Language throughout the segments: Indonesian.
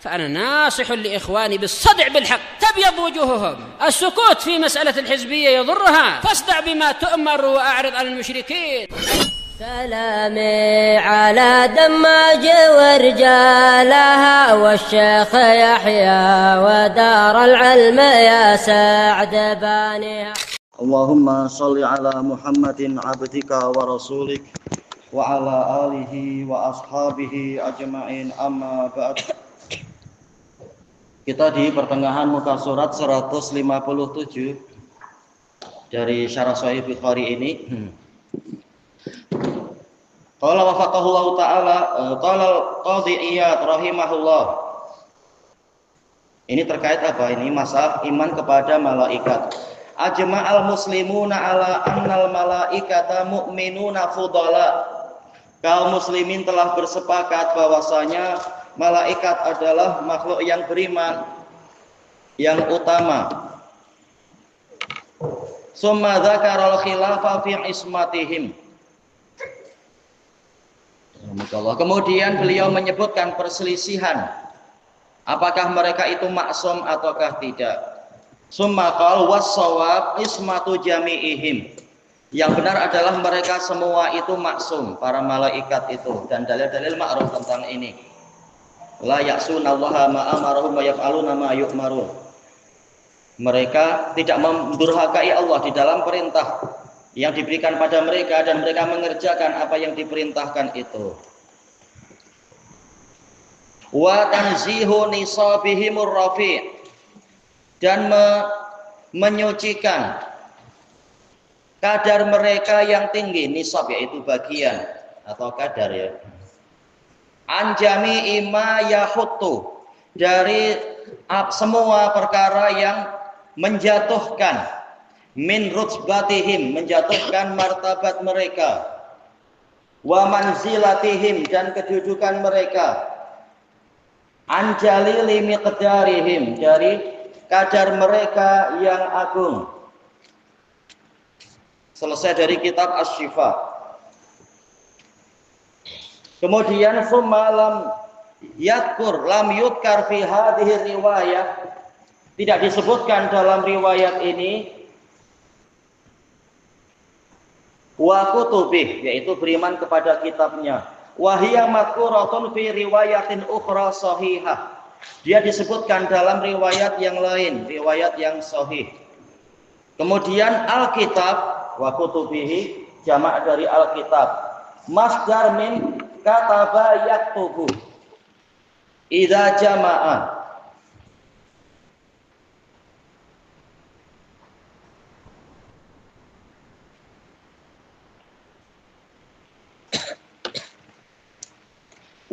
فأنا ناصح لإخواني بالصدع بالحق تبيض وجوههم. السكوت في مسألة الحزبية يضرها، فاصدع بما تؤمر وأعرض عن المشركين. سلامي على دماج ورجالها والشيخ يحيى ودار العلم يا سعد بانها. اللهم صل على محمد عبدك ورسولك وعلى آله وأصحابه أجمعين أما بعد. Kita di pertengahan muka surat 157 dari Syarah Sahih Bukhari ini. Qala wafaqahullahu ta'ala, qala al-Qadhi Iyad rahimahullah. Ini terkait apa? Ini masalah iman kepada malaikat. Ajma'al muslimuna ala annal malaikata mu'minuna fudala. Kaum muslimin telah bersepakat bahwasanya malaikat adalah makhluk yang beriman, yang utama. Summa dzakaral khilafa fi ismatihim. Kemudian beliau menyebutkan perselisihan, apakah mereka itu maksum ataukah tidak. Summa qala was-shawab ismatu jami'ihim. Yang benar adalah mereka semua itu maksum, para malaikat itu, dan dalil-dalil ma'ruf tentang ini. La ya'sunallaha ma amarahum wa yaf'aluna ma yu'marun. Mereka tidak mendurhakai Allah di dalam perintah yang diberikan pada mereka, dan mereka mengerjakan apa yang diperintahkan itu. Wa tanzihu nisabihimur rafi', dan menyucikan kadar mereka yang tinggi. Nisab yaitu bagian atau kadar ya. Anjami ima yahuttu, dari semua perkara yang menjatuhkan, min rutbatihim, menjatuhkan martabat mereka, wa manzilatihim, dan kedudukan mereka, anjalili miqdarihim, dari kadar mereka yang agung. Selesai dari kitab Asy-Syifa. Kemudian summa lam yadkur lam yudkar fi hadhihi riwayah, tidak disebutkan dalam riwayat ini wa kutubih, yaitu beriman kepada kitabnya. Wa hiya madkuratun fi riwayatin ukhra sahihah, dia disebutkan dalam riwayat yang lain, riwayat yang sahih. Kemudian alkitab wa kutubihi, jamak dari alkitab. Masdar min kataba yaktubu idza jama'a.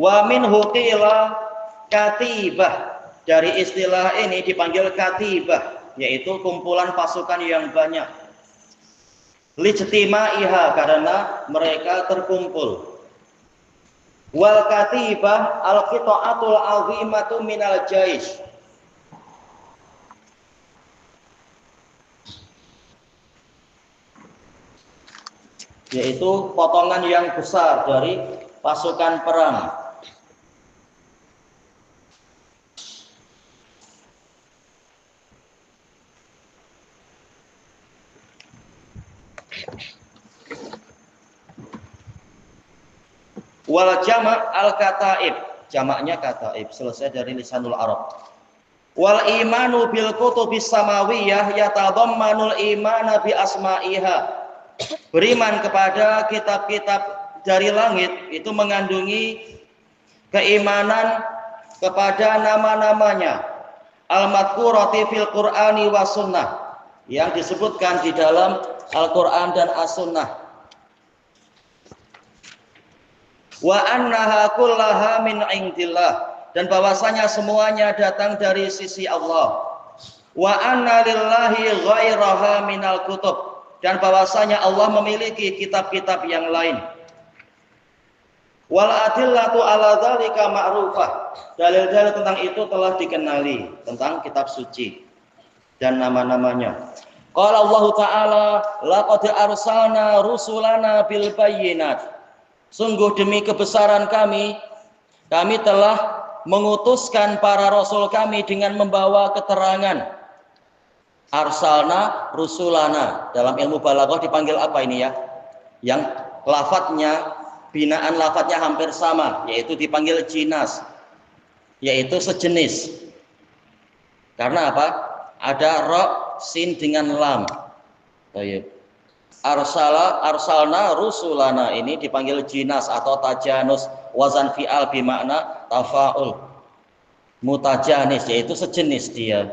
Wa minhu qila katibah, dari istilah ini dipanggil katibah, yaitu kumpulan pasukan yang banyak. Lijtimaiha, karena mereka terkumpul. Wal katibah al-qita'atul azimatu minal jais, yaitu potongan yang besar dari pasukan perang. Wal jama' al-kataib, jamaknya kataib. Selesai dari lisanul Arab. Wal imanu bil kutubis samawiyah yatadammanul imana bi asma'iha. Beriman kepada kitab-kitab dari langit itu mengandungi keimanan kepada nama-namanya. Al-madkurati fil Qur'ani wa sunnah, yang disebutkan di dalam Al-Qur'an dan As-Sunnah. Wa annaha kullaha min indillah, dan bahwasanya semuanya datang dari sisi Allah. Wa anna lillahi ghairaha minal kutub, dan bahwasanya Allah memiliki kitab-kitab yang lain. Wal adillatu ala dzalika ma'rufah, dalil-dalil tentang itu telah dikenali, tentang kitab suci dan nama-namanya. Qala Allah Ta'ala laqad arsalna rusulana bil bayyinat, sungguh demi kebesaran kami telah mengutuskan para rasul kami dengan membawa keterangan. Arsalna rusulana. Dalam ilmu balaghah dipanggil apa ini ya? Yang lafadznya, binaan lafadznya hampir sama, yaitu dipanggil jinas, yaitu sejenis. Karena apa? Ada ra, sin dengan lam. Baik. Arsalna rusulana ini dipanggil jinas atau tajanus, wazan fi'al bimakna tafa'ul, mutajanis, yaitu sejenis dia.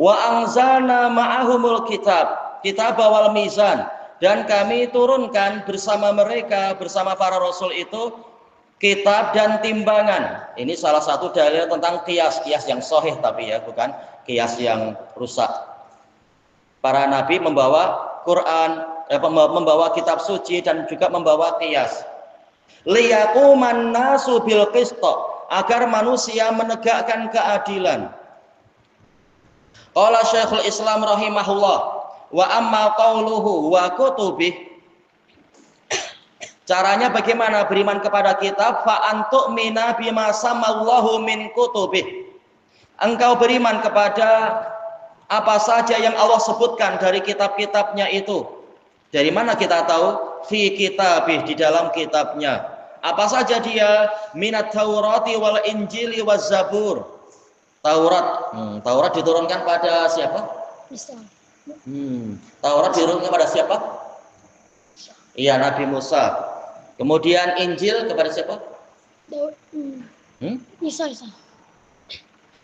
Wa anzalna ma'ahumul kitab wal mizan, dan kami turunkan bersama mereka, bersama para rasul itu kitab dan timbangan. Ini salah satu dalil tentang qiyas yang sahih, tapi ya bukan qiyas yang rusak. Para nabi membawa Quran, membawa kitab suci dan juga membawa qiyas. Liyaquman nasu bil qist, agar manusia menegakkan keadilan. Qala Syekhul Islam rahimahullah, wa amma qauluhu wa kutubih. Caranya bagaimana beriman kepada kitab? Fa antu'mina bima samallahu min kutubih. Engkau beriman kepada apa saja yang Allah sebutkan dari kitab-kitabnya itu. Dari mana kita tahu? Fi kitabih, di dalam kitabnya. Apa saja dia? Minat Taurati wal Injili waz Zabur. Taurat. Taurat diturunkan pada siapa? Isa. Taurat diturunkan pada siapa? Iya, Nabi Musa. Kemudian Injil kepada siapa? Isa.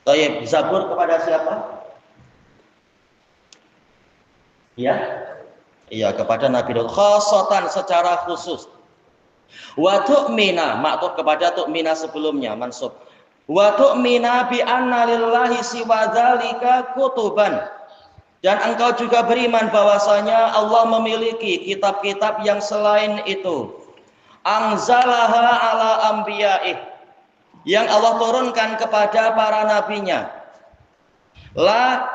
Tayyib. Zabur kepada siapa? Ya. Iya, kepada Nabi Daud. Khasatan, secara khusus. Wa tu'mina, maktub kepada tu'mina sebelumnya, mansub. Wa tu'mina bi anna lillahi siwa dzalika kutuban. Dan engkau juga beriman bahwasanya Allah memiliki kitab-kitab yang selain itu. Anzalaha ala anbiya'ih, yang Allah turunkan kepada para nabinya. La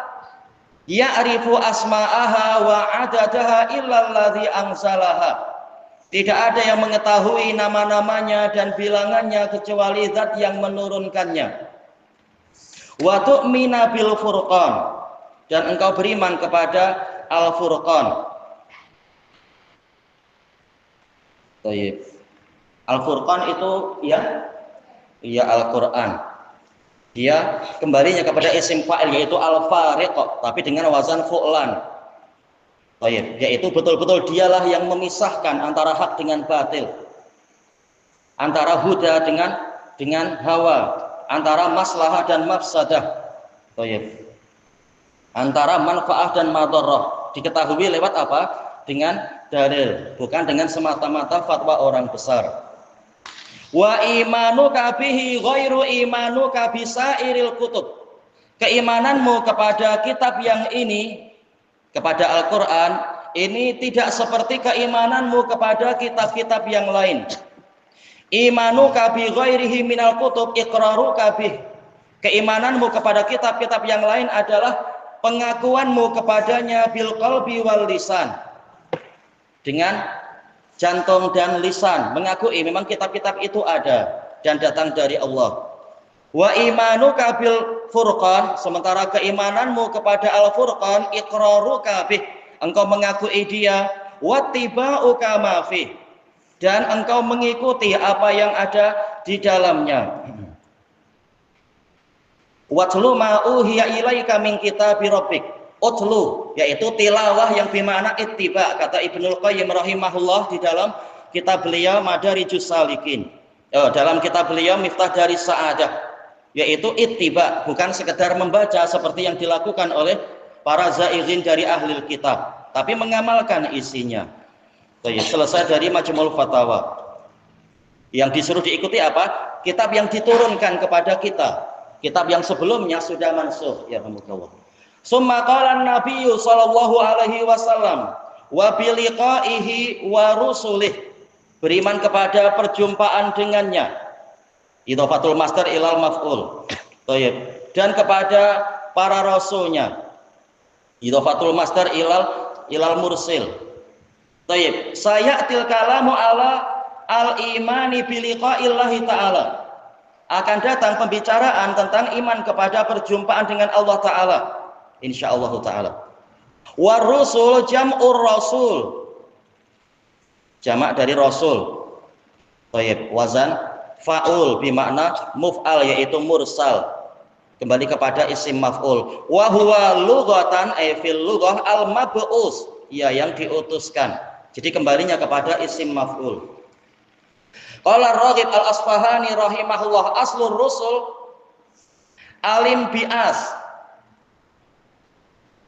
ya'rifu asma'aha wa adadaha illalladzi anzalaha. Tidak ada yang mengetahui nama-namanya dan bilangannya kecuali zat yang menurunkannya. Wa tu'mina bil furqan, dan engkau beriman kepada Al-Furqan. Baik. Al-Furqan itu ya Al-Qur'an. Dia kembalinya kepada isim fa'il, yaitu al-fariq, tapi dengan wazan fu'lan. Baik, yaitu betul-betul dialah yang memisahkan antara hak dengan batil, antara huda dengan hawa, antara maslahah dan mafsadah. Baik. Antara manfaat dan madharrah diketahui lewat apa? Dengan dalil, bukan dengan semata-mata fatwa orang besar. Wa imanuka bihi ghairu imanuka bisairil kutub. Keimananmu kepada kitab yang ini, kepada Al-Quran ini tidak seperti keimananmu kepada kitab-kitab yang lain. Imanuka bi ghairihi minal kutub iqraruka bih. Keimananmu kepada kitab-kitab yang lain adalah pengakuanmu kepadanya bil qalbi wal lisan, dengan jantung dan lisan, mengakui memang kitab-kitab itu ada dan datang dari Allah. Wa imanuka bil furqan, sementara keimananmu kepada al-furqan iqraruka bih, engkau mengakui dia, wa tibauka ma fi, dan engkau mengikuti apa yang ada di dalamnya. Watlu ma uhiya ilaika min kitabi rabbik. Utlu, yaitu tilawah yang bermakna ittiba, kata Ibnul Qayyim rahimahullah di dalam kitab beliau Madarijus Salikin. Dalam kitab beliau Miftah dari Sa'adah, yaitu ittiba, bukan sekedar membaca seperti yang dilakukan oleh para zairin dari ahli kitab, tapi mengamalkan isinya. Selesai dari Majmu'ul Fatawa. Yang disuruh diikuti apa? Kitab yang diturunkan kepada kita. Kitab yang sebelumnya sudah mansukh, ya rahmatullah. Summa qala an-nabiy sallallahu alaihi wasallam wa bi liqa'ihi wa rusulih, beriman kepada perjumpaan dengannya. Idhofatul masdar ilal maf'ul. Baik. Dan kepada para rasulnya. Idhofatul masdar ilal mursil. Baik. Sayatil kalamu ala al-imani bi liqa'illahi ta'ala. akan datang pembicaraan tentang iman kepada perjumpaan dengan Allah Ta'ala. Insyaallah Ta'ala. Warusul jam'ur rasul. Jamak dari rasul. Baik, wazan fa'ul bimakna muf'al, yaitu mursal. Kembali kepada isim maf'ul. Wa huwa lughatan ay fil lughah al-mab'us, ya yang diutuskan. Jadi kembalinya kepada isim maf'ul. Qala Raghib al-Asfahani rahimahullah, aslur rusul alim bi'as.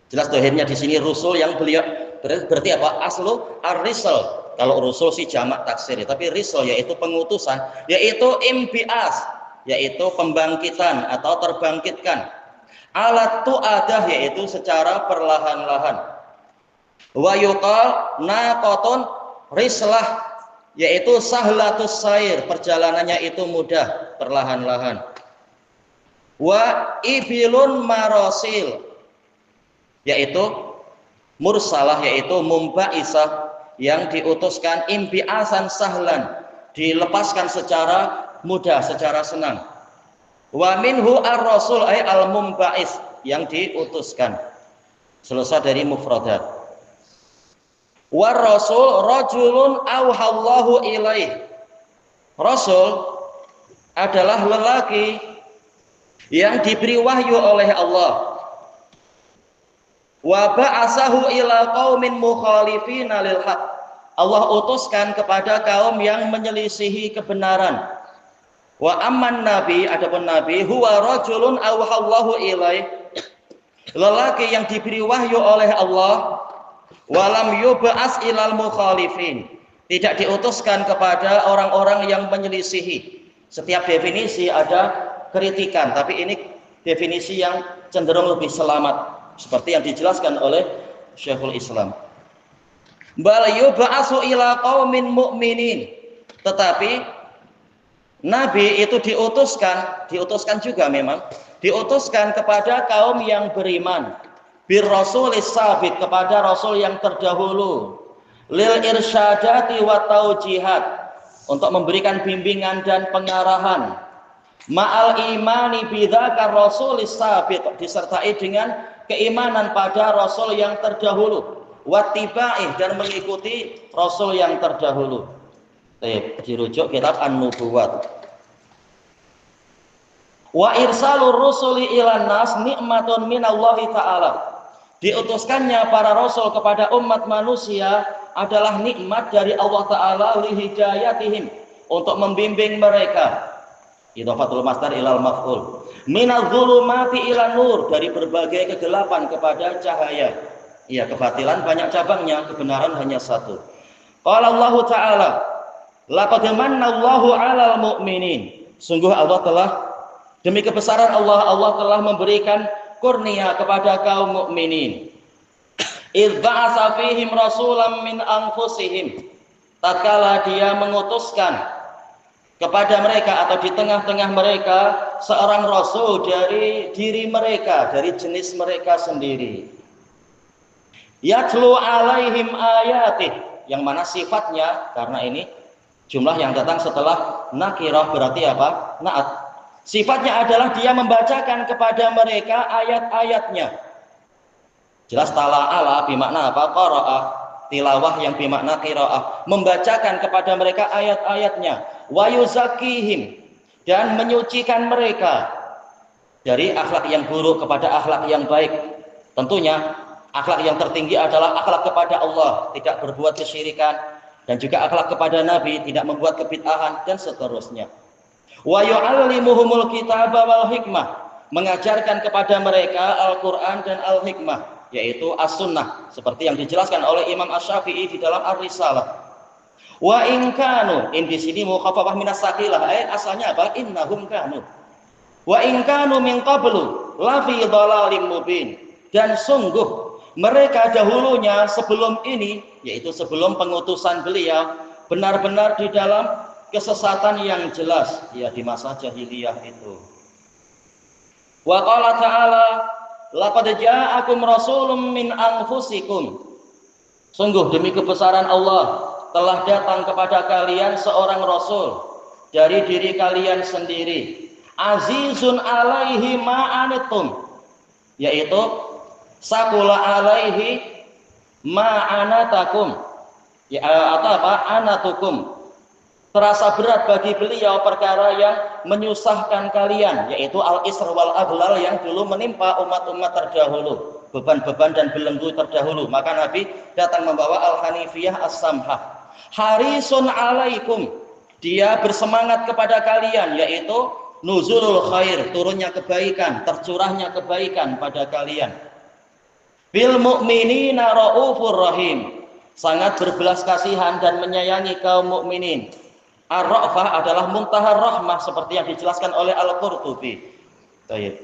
Jelas dohirnya di sini rusul yang beliau berarti apa? Aslu ar-risal. Kalau rusul sih jamak taksir, tapi risal yaitu pengutusan, yaitu imbi'as, yaitu pembangkitan atau terbangkitkan. Alat tu'adah, yaitu secara perlahan-lahan. Wa yuqal naqatun rislah, yaitu sahlatus sair, perjalanannya itu mudah, perlahan-lahan. Wa ibilun marasil, yaitu mursalah, yaitu mumba'isah, yang diutuskan imbi'asan sahlan, dilepaskan secara mudah, secara senang. Wa minhu ar-rasul ay al-mumba'is, yang diutuskan. Selesai dari mufradat. Wa rasul rajulun auhallahu ilaih. Rasul adalah lelaki yang diberi wahyu oleh Allah. Wa ba'asahu ila qaumin mukhalifina lil haq. Allah utuskan kepada kaum yang menyelisihi kebenaran. Wa amman nabi, adapun nabi, huwa rajulun auhallahu ilaih, lelaki yang diberi wahyu oleh Allah. Walam yub'as ilal mukhalifin, tidak diutuskan kepada orang-orang yang menyelisihi. Setiap definisi ada kritikan, tapi ini definisi yang cenderung lebih selamat, seperti yang dijelaskan oleh Syekhul Islam. Bal yub'asu ila qaumin mu'minin, tetapi nabi itu diutuskan juga memang diutuskan kepada kaum yang beriman. Bir rasulis sabit, kepada rasul yang terdahulu. Lil irsyadati wa taujihat, untuk memberikan bimbingan dan pengarahan. Ma'al imani bidzaka rasulis sabit, disertai dengan keimanan pada rasul yang terdahulu. Wattiba'ih, dan mengikuti rasul yang terdahulu. Dirujuk kitab An-Nubuwat. Wa irsalur rusuli ilan nas nikmatun minallahi ta'ala. Diutuskannya para rasul kepada umat manusia adalah nikmat dari Allah Ta'ala lihidayatihim, untuk membimbing mereka. Idhafatul masdar ilal maf'ul. Minadz zulumati ilan nur, dari berbagai kegelapan kepada cahaya. Iya, kebatilan banyak cabangnya, kebenaran hanya satu. Qala Allah Ta'ala, laqad manallahu 'alal mu'minin. Sungguh Allah telah, demi kebesaran Allah, Allah telah memberikan kurnia kepada kaum mukminin. Idz ba'atsa fihim rasulan min anfusihim, tatkala dia mengutuskan kepada mereka atau di tengah-tengah mereka seorang rasul dari diri mereka, dari jenis mereka sendiri. Yatlu alaihim ayatih, yang mana sifatnya, karena ini jumlah yang datang setelah nakirah berarti apa? Na'at. Sifatnya adalah dia membacakan kepada mereka ayat-ayatnya. Jelas tala'ala bimakna apa? Qara'ah. Tilawah yang bimakna qira'ah. Membacakan kepada mereka ayat-ayatnya. Wa yuzakihim, dan menyucikan mereka dari akhlak yang buruk kepada akhlak yang baik. Tentunya akhlak yang tertinggi adalah akhlak kepada Allah, tidak berbuat kesyirikan, dan juga akhlak kepada Nabi, tidak membuat kebid'ahan, dan seterusnya. Wa yu'allimuhumul kitaba wal hikmah, mengajarkan kepada mereka Al-Qur'an dan Al-Hikmah, yaitu As-Sunnah, seperti yang dijelaskan oleh Imam Asy-Syafi'i di dalam Ar-Risalah. Wa in kanu, di sini mukhaffafah minas saqilah, asalnya apa? Innahum kanu. Wa in kanu min qablu la fi dhalalim mubin, dan sungguh mereka dahulunya sebelum ini, yaitu sebelum pengutusan beliau, benar-benar di dalam kesesatan yang jelas, ya, di masa jahiliyah itu. Wa qala ta'ala, laqad ja'akum rasulun min anfusikum. Sungguh demi kebesaran Allah, telah datang kepada kalian seorang rasul dari diri kalian sendiri. azizun alaihi ma'anitum, yaitu sakula alaihi ma'anatakum, ya, atau apa, anatukum, terasa berat bagi beliau perkara yang menyusahkan kalian, yaitu al-isr wal aghlal yang dulu menimpa umat-umat terdahulu, beban-beban dan belenggu terdahulu. Maka Nabi datang membawa al-hanifiyah as-samhah. Harisun alaikum, dia bersemangat kepada kalian, yaitu nuzulul khair, turunnya kebaikan, tercurahnya kebaikan pada kalian. Bil mu'minina raufur rahim, sangat berbelas kasihan dan menyayangi kaum mukminin. Ar-ra'fah adalah muntahar rahmah seperti yang dijelaskan oleh Al-Qurtubi. Baik.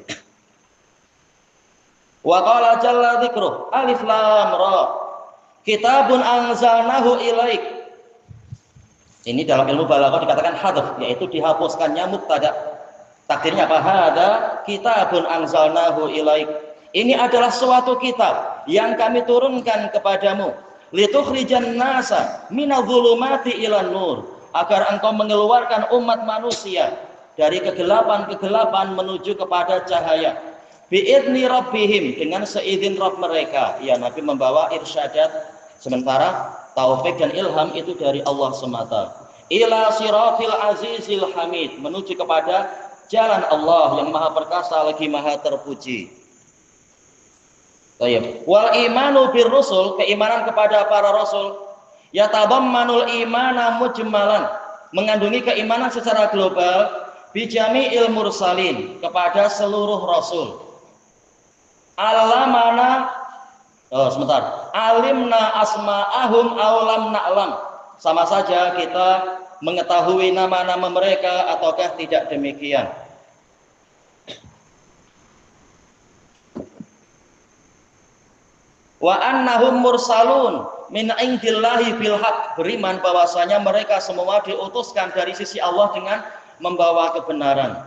Wa qala jalla dzikruh, alif lam ra, kitabun anzalnahu ilaik. Ini dalam ilmu balaghah dikatakan hadzf, yaitu dihapuskannya mubtada. Takdirnya apa? Hadza kitabun anzalnahu ilaik. Ini adalah suatu kitab yang kami turunkan kepadamu, litukhrijan nasa minadh-dhulumati ilan nur, agar engkau mengeluarkan umat manusia dari kegelapan-kegelapan menuju kepada cahaya. Bi'idni rabbihim, dengan seizin Rabb mereka. Ya, Nabi membawa irsyadat, sementara taufik dan ilham itu dari Allah semata. Ila siratil azizil hamid, menuju kepada jalan Allah yang maha perkasa lagi maha terpuji. Wal imanu bir rusul, keimanan kepada para rasul, yatabammanul imana mujmalan, mengandungi keimanan secara global, bijami'il mursalin, kepada seluruh rasul. Alamana, alimna asma'ahum aulam na'lam, sama saja kita mengetahui nama-nama mereka ataukah tidak demikian. Wa annahum mursalun min indillahi bil haq, beriman bahwasanya mereka semua diutuskan dari sisi Allah dengan membawa kebenaran.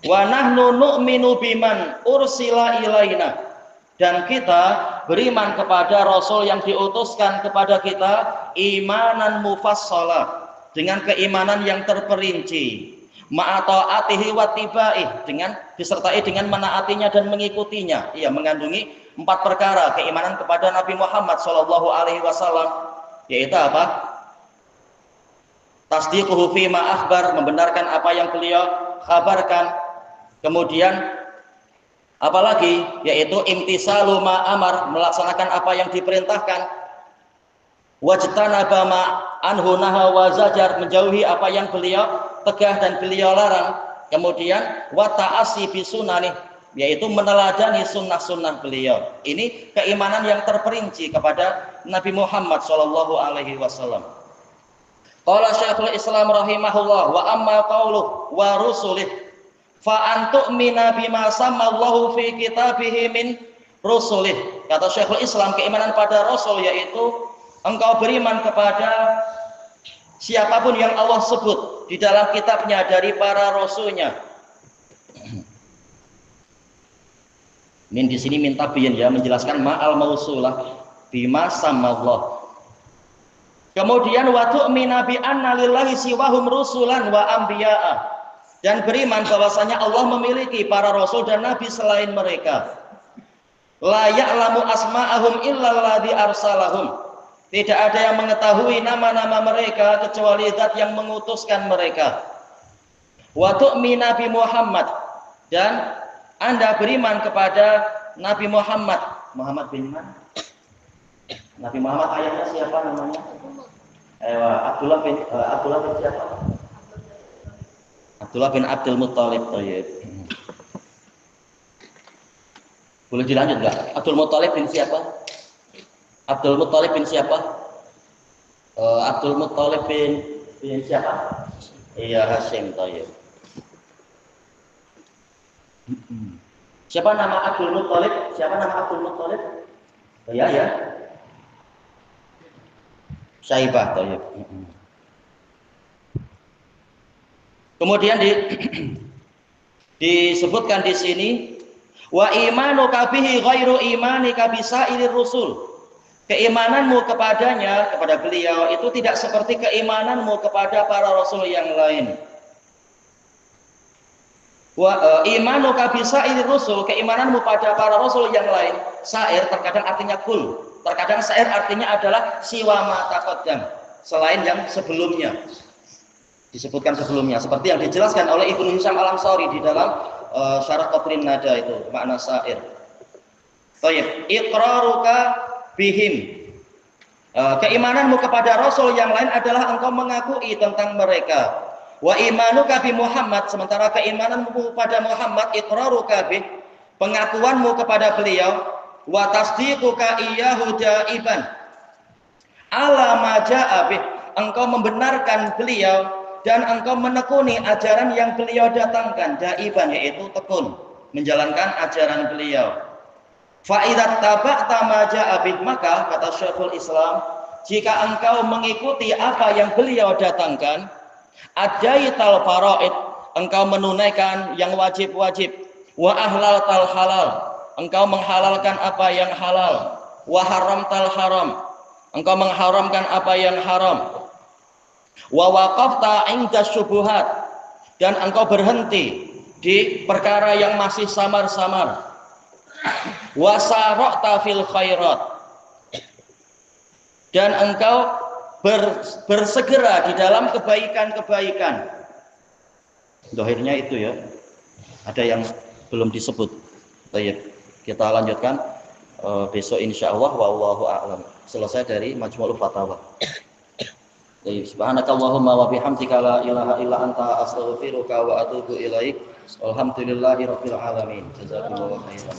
Wa nahnu nu'minu biman ursila ilaina, dan kita beriman kepada rasul yang diutuskan kepada kita imanan mufassala, dengan keimanan yang terperinci, ma'ata'atihi wa tibaih, dengan disertai dengan menaatinya dan mengikutinya. Ia mengandungi 4 perkara keimanan kepada Nabi Muhammad sallallahu alaihi wasallam, yaitu apa? Tasdiquhu fi ma akhbar, membenarkan apa yang beliau kabarkan. Kemudian apalagi? Yaitu imtisalu ma amar, melaksanakan apa yang diperintahkan. Wajtanaba ma anhu naha wa zajar, menjauhi apa yang beliau tegah dan beliau larang. Kemudian wa ta'assi bi sunani, yaitu meneladani sunnah-sunnah beliau. Ini keimanan yang terperinci kepada Nabi Muhammad sallallahu alaihi wasallam. Qala Syekhul Islam rahimahullah, wa amma qauluhu wa rusulih fa antu'mina bima sammallahu fi kitabihi min rusulih. Kata Syekhul Islam, keimanan pada rasul yaitu engkau beriman kepada siapapun yang Allah sebut di dalam kitabnya dari para rasulnya. Min di sini minta biin, ya, menjelaskan ma'al mausulah bima samallah. Kemudian wa tu'mina bi anna lillahi siwahum rusulan wa anbiya'a, dan beriman bahwasanya Allah memiliki para rasul dan nabi selain mereka. La ya'lamu asma'ahum illa alladzi arsalahum, tidak ada yang mengetahui nama-nama mereka kecuali Zat yang mengutuskan mereka. Wa tu'mina bi Muhammad, dan Anda beriman kepada Nabi Muhammad. Muhammad bin mana? Nabi Muhammad ayahnya siapa namanya? Abdullah bin siapa? Abdullah bin Abdul Muttalib. Boleh dilanjut enggak? Abdul Muttalib bin siapa? Abdul Muttalib bin siapa? Abdul Muttalib bin siapa? Iya, Hasyim. Siapa nama Abdul Muttalib? Siapa nama Abdul Muttalib? Ya. Syaibah. Kemudian disebutkan di sini, wa imanu kabihi ghairu imani kabisairir rusul. Keimananmu kepadanya, kepada beliau itu tidak seperti keimananmu kepada para rasul yang lain. Wa imanuka bisairi rusul, keimananmu pada para rasul yang lain. Sair terkadang artinya kul, terkadang sair artinya adalah siwa ma taqaddam, selain yang sebelumnya. Disebutkan sebelumnya, seperti yang dijelaskan oleh Ibnu Hisham Al-Ansari di dalam Syarah Qatrin Nada itu makna sair. Baik, iqraruka bihim. Keimananmu kepada rasul yang lain adalah engkau mengakui tentang mereka. Wa imanuka bi Muhammad, sementara keimananmu pada Muhammad iqraruka bih, pengakuanmu kepada beliau, wa tasdiquka iyyahu jaiban ala ma jaa bih, engkau membenarkan beliau dan engkau menekuni ajaran yang beliau datangkan, jaiban yaitu tekun menjalankan ajaran beliau. Fa idza taba'ta ma jaa bih, maka kata Syekhul Islam, jika engkau mengikuti apa yang beliau datangkan, adaital faraid, engkau menunaikan yang wajib-wajib, wa ahlaltal halal, engkau menghalalkan apa yang halal, wa haramtal haram, engkau mengharamkan apa yang haram, wa waqafta 'inda syubuhat, dan engkau berhenti di perkara yang masih samar-samar, wa sara'ta fil khairat, dan engkau bersegera di dalam kebaikan-kebaikan. Dohirnya itu ya. Ada yang belum disebut. Baik, kita lanjutkan besok insyaallah. Wallahu a'lam. Selesai dari Majmu'ul Fatawa. Baik, subhanakallahumma wa bihamdika la ilaha illa anta astaghfiruka wa atubu ilaik. Alhamdulillahirabbil alamin. Jazakumullahu khairan.